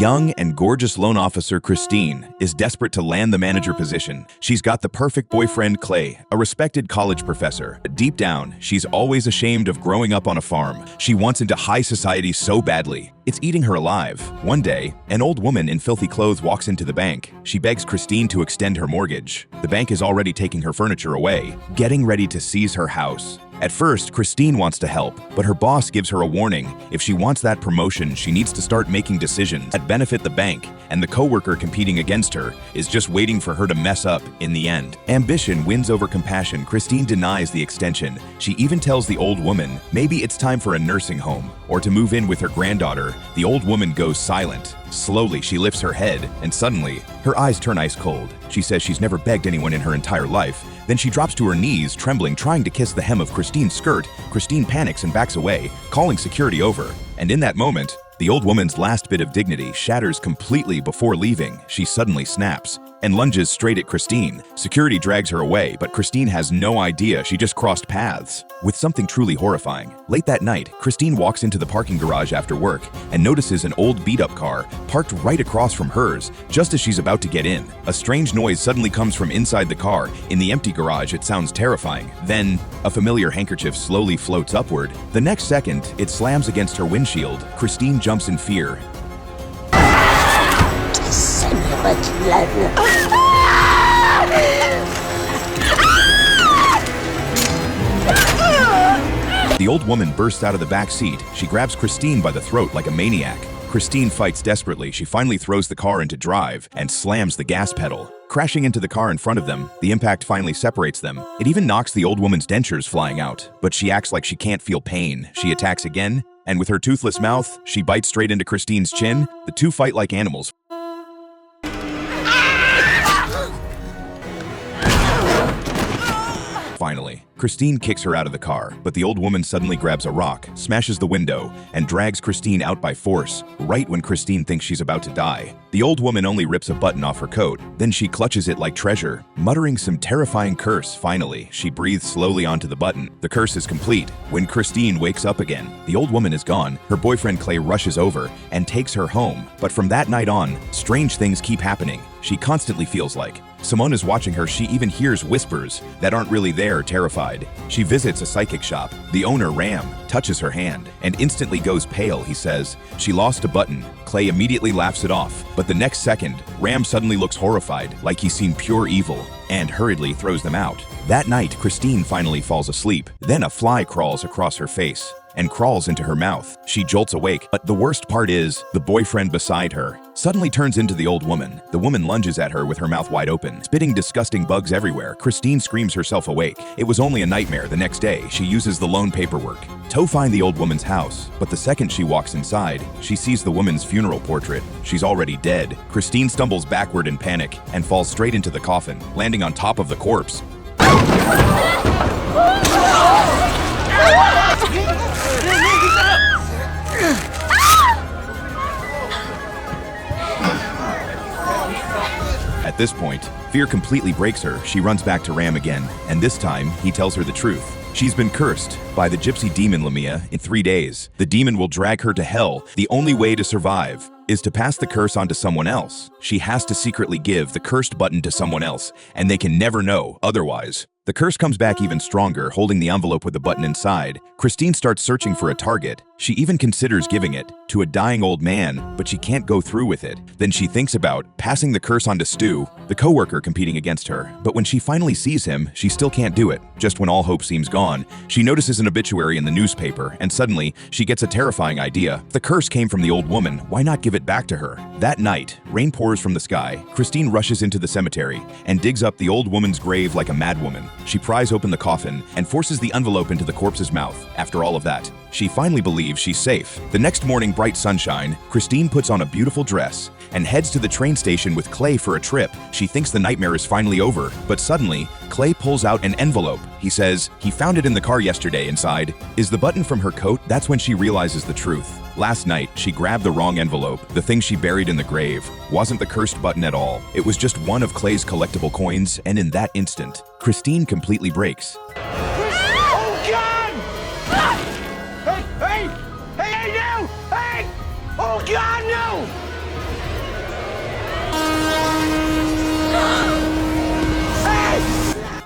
Young and gorgeous loan officer Christine is desperate to land the manager position. She's got the perfect boyfriend Clay, a respected college professor. But deep down, she's always ashamed of growing up on a farm. She wants into high society so badly. It's eating her alive. One day, an old woman in filthy clothes walks into the bank. She begs Christine to extend her mortgage. The bank is already taking her furniture away, getting ready to seize her house. At first, Christine wants to help, but her boss gives her a warning. If she wants that promotion, she needs to start making decisions that benefit the bank, and the coworker competing against her is just waiting for her to mess up in the end. Ambition wins over compassion. Christine denies the extension. She even tells the old woman maybe it's time for a nursing home or to move in with her granddaughter. The old woman goes silent. Slowly, she lifts her head, and suddenly, her eyes turn ice cold. She says she's never begged anyone in her entire life. Then she drops to her knees, trembling, trying to kiss the hem of Christine's skirt. Christine panics and backs away, calling security over. And in that moment, the old woman's last bit of dignity shatters completely. Before leaving, she suddenly snaps and lunges straight at Christine. Security drags her away, but Christine has no idea she just crossed paths with something truly horrifying. Late that night, Christine walks into the parking garage after work and notices an old beat-up car parked right across from hers. Just as she's about to get in, a strange noise suddenly comes from inside the car. In the empty garage, it sounds terrifying. Then, a familiar handkerchief slowly floats upward. The next second, it slams against her windshield. Christine jumps in fear. The old woman bursts out of the back seat. She grabs Christine by the throat like a maniac. Christine fights desperately. She finally throws the car into drive and slams the gas pedal, crashing into the car in front of them. The impact finally separates them. It even knocks the old woman's dentures flying out, but she acts like she can't feel pain. She attacks again, and with her toothless mouth, she bites straight into Christine's chin. The two fight like animals. Finally, Christine kicks her out of the car, but the old woman suddenly grabs a rock, smashes the window, and drags Christine out by force, right when Christine thinks she's about to die. The old woman only rips a button off her coat, then she clutches it like treasure, muttering some terrifying curse. Finally, she breathes slowly onto the button. The curse is complete. When Christine wakes up again, the old woman is gone. Her boyfriend Clay rushes over and takes her home. But from that night on, strange things keep happening. She constantly feels like someone is watching her. She even hears whispers that aren't really there. Terrified, she visits a psychic shop. The owner, Ram, touches her hand and instantly goes pale. He says she lost a button. Clay immediately laughs it off, but the next second, Ram suddenly looks horrified, like he's seen pure evil, and hurriedly throws them out. That night, Christine finally falls asleep. Then a fly crawls across her face and crawls into her mouth. She jolts awake, but the worst part is, the boyfriend beside her suddenly turns into the old woman. The woman lunges at her with her mouth wide open, spitting disgusting bugs everywhere. Christine screams herself awake. It was only a nightmare. The next day, she uses the loan paperwork to find the old woman's house, but the second she walks inside, she sees the woman's funeral portrait. She's already dead. Christine stumbles backward in panic and falls straight into the coffin, landing on top of the corpse. At this point, fear completely breaks her. She runs back to Ram again, and this time, he tells her the truth. She's been cursed by the gypsy demon Lamia. In 3 days, the demon will drag her to hell. The only way to survive is to pass the curse on to someone else. She has to secretly give the cursed button to someone else, and they can never know otherwise. The curse comes back even stronger, holding the envelope with the button inside. Christine starts searching for a target. She even considers giving it to a dying old man, but she can't go through with it. Then she thinks about passing the curse on to Stu, the coworker competing against her. But when she finally sees him, she still can't do it. Just when all hope seems gone, she notices an obituary in the newspaper, and suddenly, she gets a terrifying idea. The curse came from the old woman. Why not give it back to her? That night, rain pours from the sky. Christine rushes into the cemetery and digs up the old woman's grave like a madwoman. She pries open the coffin and forces the envelope into the corpse's mouth. After all of that, she finally believes she's safe. The next morning, bright sunshine, Christine puts on a beautiful dress and heads to the train station with Clay for a trip. She thinks the nightmare is finally over, but suddenly, Clay pulls out an envelope. He says he found it in the car yesterday. Inside is the button from her coat. That's when she realizes the truth. Last night, she grabbed the wrong envelope. The thing she buried in the grave wasn't the cursed button at all. It was just one of Clay's collectible coins, and in that instant, Christine completely breaks. Oh, God! Hey, no! Hey! Oh, God, no!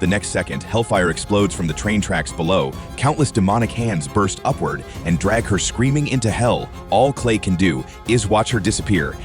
The next second, hellfire explodes from the train tracks below. Countless demonic hands burst upward and drag her screaming into hell. All Clay can do is watch her disappear